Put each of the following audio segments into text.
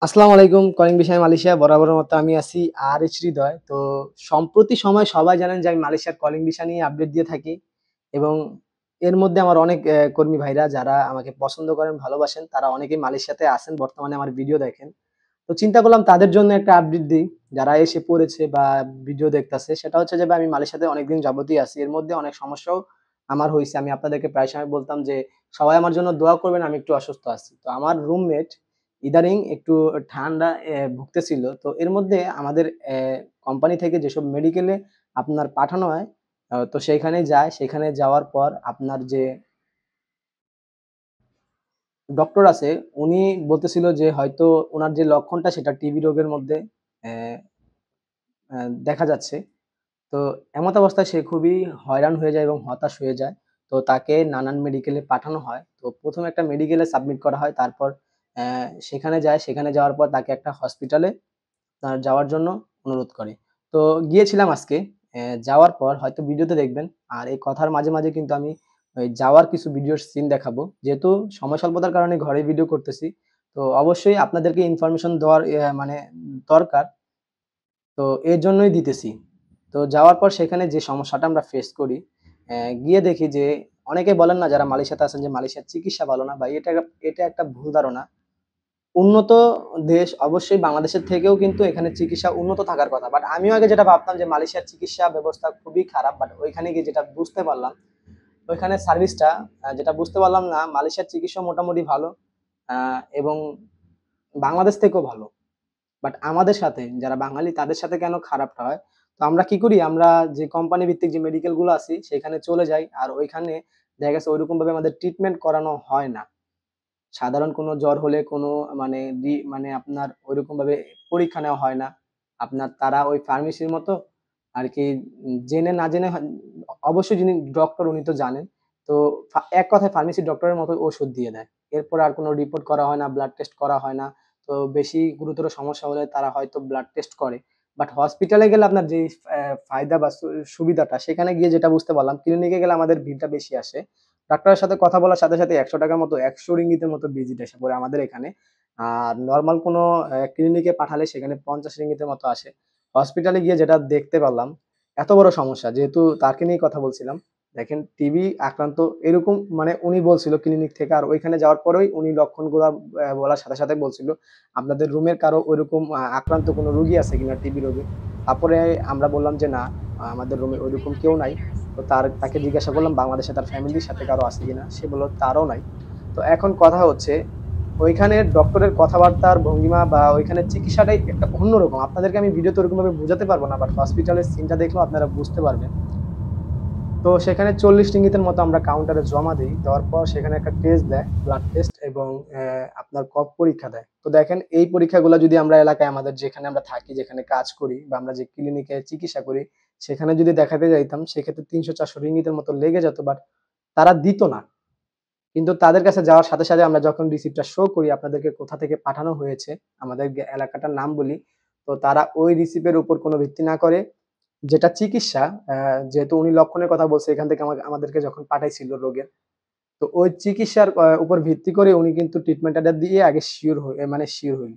আসসালামু আলাইকুম। কলিং বিষয় মালয়েশিয়া বরাবরের মতো আমি আছি আর হৃদয়। তো সম্প্রতি সময় সবাই জানেন যে আমি মালয়েশিয়ার কলিং ভিসা নিয়ে আপডেট দিয়ে থাকি এবং এর মধ্যে আমার অনেক কর্মী ভাইরা যারা আমাকে পছন্দ করেন, ভালোবাসেন তারা অনেকেই মালয়েশিয়াতে আছেন বর্তমানে আমার ভিডিও দেখেন। তো চিন্তা করলাম তাদের জন্য একটা আপডেট দিই। যারা এসে পড়েছে বা ভিডিও দেখতাছে সেটা হচ্ছে যে ভাই আমি মালয়েশিয়াতে অনেকদিন যাবতীয় আছি। এর মধ্যে অনেক সমস্যাও আমার হইছে। আমি আপনাদেরকে প্রায় সময় বলতাম যে সবাই আমার জন্য দোয়া করবেন আমি একটু অসুস্থ আছি। তো আমার রুমমেট ইদানিং একটু ঠান্ডা ভুগতেছিল। তো এর মধ্যে আমাদের কোম্পানি থেকে যেসব মেডিকেলে আপনার পাঠানো হয় তো সেইখানে যায়। সেখানে যাওয়ার পর আপনার যে ডক্টর আছে উনি বলতেছিল যে হয়তো উনার যে লক্ষণটা সেটা টিবি রোগের মধ্যে অ্যা দেখা যাচ্ছে। তো এমত অবস্থায় সে খুবই হয়রান হয়ে যায় এবং হতাশ হয়ে যায়। তো তাকে নানান মেডিকেলে পাঠানো হয়। তো ১ম একটা মেডিকেলে সাবমিট করা হয়। তারপর অ্যা সেখানে যায়। সেখানে যাওয়ার পর তাকে একটা হসপিটালে যাওয়ার জন্য অনুরোধ করে। তো গিয়েছিলাম আজকে। যাওয়ার পর হয়তো ভিডিওতে দেখবেন। আর এই কথার মাঝে, মাঝে কিন্তু আমি ওই যাওয়ার কিছু ভিডিওর সিন দেখাবো। যেহেতু সময় স্বল্পতার কারণে ঘরে ভিডিও করতেছি। তো অবশ্যই আপনাদেরকে ইনফরমেশন দেওয়ার মানে দরকার। তো এর জন্যই দিতেছি। তো যাওয়ার পর সেখানে যে সমস্যাটা আমরা ফেস করি, গিয়ে দেখি যে অনেকে বলেন না যারা মালয়েশিয়াতে আছেন যে মালয়েশিয়ার চিকিৎসা ভালো না ভাই এটা একটা ভুল ধারণা। উন্নত দেশ অবশ্যই বাংলাদেশের থেকেও কিন্তু এখানে চিকিৎসা উন্নত থাকার কথা। বাট আমিও আগে যেটা ভাবতাম যে মালয়েশিয়ার চিকিৎসা ব্যবস্থা খুবই খারাপ। বাট ওইখানে গিয়ে যেটা বুঝতে পারলাম, ওইখানে সার্ভিসটা যেটা বুঝতে পারলাম না মালয়েশিয়ার চিকিৎসা মোটামুটি ভালো আ এবং বাংলাদেশ থেকেও ভালো। বাট আমাদের সাথে যারা বাঙালি তাদের সাথে কেন খারাপটা হয়? তো আমরা কি করি? আমরা যে কোম্পানি ভিত্তিক যে মেডিকেল গুলো আছে সেখানে চলে যাই। আর ওইখানে দেখা গেছে ঐরকমভাবে আমাদের ট্রিটমেন্ট করানো হয় না। সাধারণ কোনো জ্বর হলে কোনো মানে মানে আপনার ঐরকমভাবে পরীক্ষা নেওয়া হয় না। আপনার তারা ওই ফার্মেসির মতো আরকি জেনে না জেনে অবশ্যই যিনি ডক্টর উনি তো জানেন। তো এক কথায় ফার্মেসির ডক্টরের মতো ওষুধ দিয়ে দেয়। এরপর আর কোনো রিপোর্ট করা হয় না, ব্লাড টেস্ট করা হয় না। তো বেশি গুরুতর সমস্যা হলে তারা হয়তো ব্লাড টেস্ট করে। বাট হসপিটালে গেলে আপনার যেই ফায়দা বা সুবিধাটা সেখানে গিয়ে যেটা বুঝতে পারলাম, ক্লিনিকে গেলে আমাদের ভিড়টা বেশি আসে। ডাক্তারের সাথে কথা বলার সাথে, সাথে ৳১০০ র মতো ৳১০০ মতো ভিজিট এসে পড়ে আমাদের এখানে। আর নরমাল কোনো ক্লিনিকে পাঠালে সেখানে ৳৫০ মতো আসে। হসপিটালে গিয়ে যেটা দেখতে পারলাম, এত বড় সমস্যা যেহেতু তাকে নিয়েই কথা বলছিলাম। দেখেন টিবি আক্রান্ত এরকম মানে উনি বলছিল ক্লিনিক থেকে আর ওইখানে যাওয়ার পরেই উনি লক্ষণগুলা বলার সাথে, সাথে বলছিল, "আপনাদের রুমের কারো ঐরকম আক্রান্ত কোনো রোগী আছে কিনা টিবি রোগে?" তারপরে আমরা বললাম যে, "না, আমাদের রুমে ঐরকম কেউ নাই।" তো তাকে জিজ্ঞাসা করলাম বাংলাদেশে তার ফ্যামিলির সাথে কারো আছে কিনা? সে বলল তারও নাই। তো এখন কথা হচ্ছে ওইখানের ডক্টরের কথাবার্তার ভঙ্গিমা বা ওইখানের চিকিৎসাটাই একটা অন্যরকম। আপনাদেরকে আমি ভিডিওতে ওরকমভাবে বুঝাতে পারব না। বাট হসপিটালের সিনটা দেখলেও আপনারা বুঝতে পারবেন। তো সেখানে ৳৪০ র মতো আমরা কাউন্টারে জমা দেই। দেওয়ার পর সেখানে একটা টেস্ট দেয়, ব্লাড টেস্ট এবং আপনার কফ পরীক্ষা দেয়। তো দেখেন এই পরীক্ষাগুলা যদি আমরা এলাকায় আমাদের যেখানে আমরা থাকি, যেখানে কাজ করি বা আমরা যে ক্লিনিকে চিকিৎসা করি, সেখানে যদি দেখাতে যাইতাম সেক্ষেত্রে ৳৩০০-৳৪০০ র মতো লেগে যেত। বাট তারা দিত না। কিন্তু তাদের কাছে যাওয়ার সাথে, সাথে আমরা যখন রিসিপ্টটা শো করি আপনাদেরকে কোথা থেকে পাঠানো হয়েছে, আমাদের এলাকাটার নাম বলি। তো তারা ওই রিসিপ্টের উপর কোনো ভিত্তি না করে যেটা চিকিৎসা যেহেতু উনি লক্ষণের কথা বলছে এখান থেকে আমাদেরকে যখন পাঠাইছিল রোগের, তো ওই চিকিৎসার উপর ভিত্তি করে উনি কিন্তু ট্রিটমেন্টটা দিয়ে আগে সিওর হইল।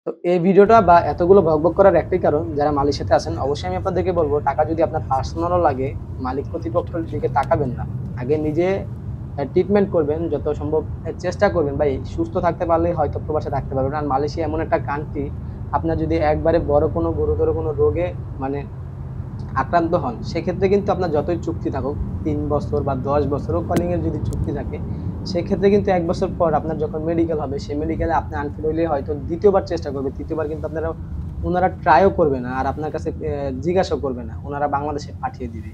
তো এই ভিডিওটা বা এতগুলো ভকভক করার একটাই কারণ, যারা মালয়েশিয়াতে আছেন অবশ্যই আমি আপনাদেরকে বলব, টাকা যদি আপনার পার্সোনালও লাগে, মালিক কর্তৃপক্ষের দিকে তাকাবেন না। আগে নিজে ট্রিটমেন্ট করবেন, যত সম্ভব চেষ্টা করবেন ভাই সুস্থ থাকতে পারলেই হয়তো প্রবাসে থাকতে পারবেন। আর মালয়েশিয়া এমন একটা কান্ট্রি, আপনার যদি একবারে বড় কোনো গুরুতর কোনো রোগে মানে আক্রান্ত হন, সেক্ষেত্রে কিন্তু আপনার যতই চুক্তি থাকুক, ৩ বছর বা ১০ বছরও কলিং এর যদি চুক্তি থাকে, সেক্ষেত্রে কিন্তু ১ বছর পর আপনার যখন মেডিকেল হবে, সেই মেডিকেলে আপনি আনফিট হইলে হয়তো ২য় বার চেষ্টা করবে। ৩য় বার কিন্তু উনারা ট্রাইও করবে না। আর আপনার কাছে জিজ্ঞাসাও করবে না। উনারা বাংলাদেশে পাঠিয়ে দিবে।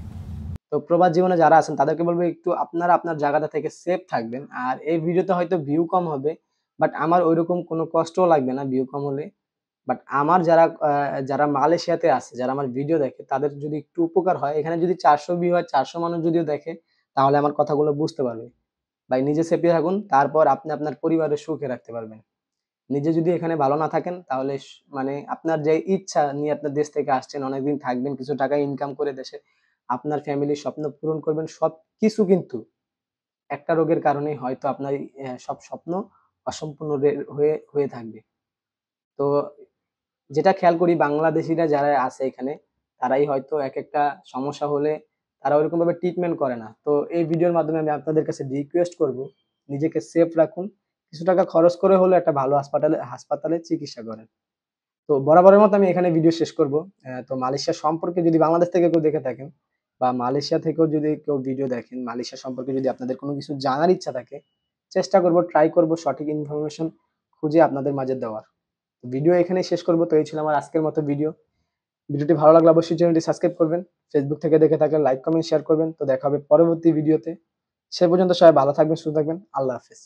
তো প্রবাস জীবনে যারা আছেন তাদেরকে বলব একটু আপনারা আপনার জায়গাটা থেকে সেফ থাকবেন। আর এই ভিডিওতে হয়তো ভিউ কম হবে। বাট আমার ঐরকম কোনো কষ্টও লাগবে না ভিউ কম হলে। বাট আমার যারা মালয়েশিয়াতে আছে, যারা আমার ভিডিও দেখে তাদের যদি একটু উপকার হয়, এখানে যদি ৪০০ ভিউ হয়, ৪০০ মানুষ যদিও দেখে, তাহলে আমার কথাগুলো বুঝতে পারবে। ভাই নিজে সেফলি থাকুন, তারপর আপনি আপনার পরিবারের সুখে রাখতে পারবেন। নিজে যদি এখানে ভালো না থাকেন তাহলে মানে আপনার যে ইচ্ছা নিয়ে আপনার দেশ থেকে আসছেন, অনেকদিন থাকবেন, কিছু টাকা ইনকাম করে দেশে আপনার ফ্যামিলির স্বপ্ন পূরণ করবেন। সবকিছু কিন্তু একটা রোগের কারণেই হয়তো আপনার সব স্বপ্ন অসম্পূর্ণ হয়ে হয়ে থাকবে। তো যেটা খেয়াল করি বাংলাদেশিরা যারা আছে এখানে, তারাই হয়তো একেকটা সমস্যা হলে তারা ওরকমভাবে ট্রিটমেন্ট করে না। তো এই ভিডিওর মাধ্যমে আমি আপনাদের কাছে রিকোয়েস্ট করব, নিজেকে সেফ রাখুন। কিছু টাকা খরচ করে হলেও একটা ভালো হাসপাতালে চিকিৎসা করেন। তো বরাবরের মতো আমি এখানে ভিডিও শেষ করব। তো মালয়েশিয়া সম্পর্কে যদি বাংলাদেশ থেকে কেউ দেখে থাকেন বা মালয়েশিয়া থেকেও যদি কেউ ভিডিও দেখেন, মালয়েশিয়া সম্পর্কে যদি আপনাদের কোনো কিছু জানার ইচ্ছা থাকে, চেষ্টা করব, ট্রাই করব সঠিক ইনফরমেশন খুঁজে আপনাদের মাঝে দেওয়ার। তো ভিডিও এখানেই শেষ করব। তো এই ছিল আমার আজকের মতো ভিডিও। ভিডিওটি ভালো লাগলে অবশ্যই চ্যানেলটি সাবস্ক্রাইব করবেন। ফেসবুক থেকে দেখে থাকলে লাইক, কমেন্ট, শেয়ার করবেন। তো দেখা হবে পরবর্তী ভিডিওতে। সে পর্যন্ত সবাই ভালো থাকবেন, সুস্থ থাকবেন। আল্লাহ হাফেজ।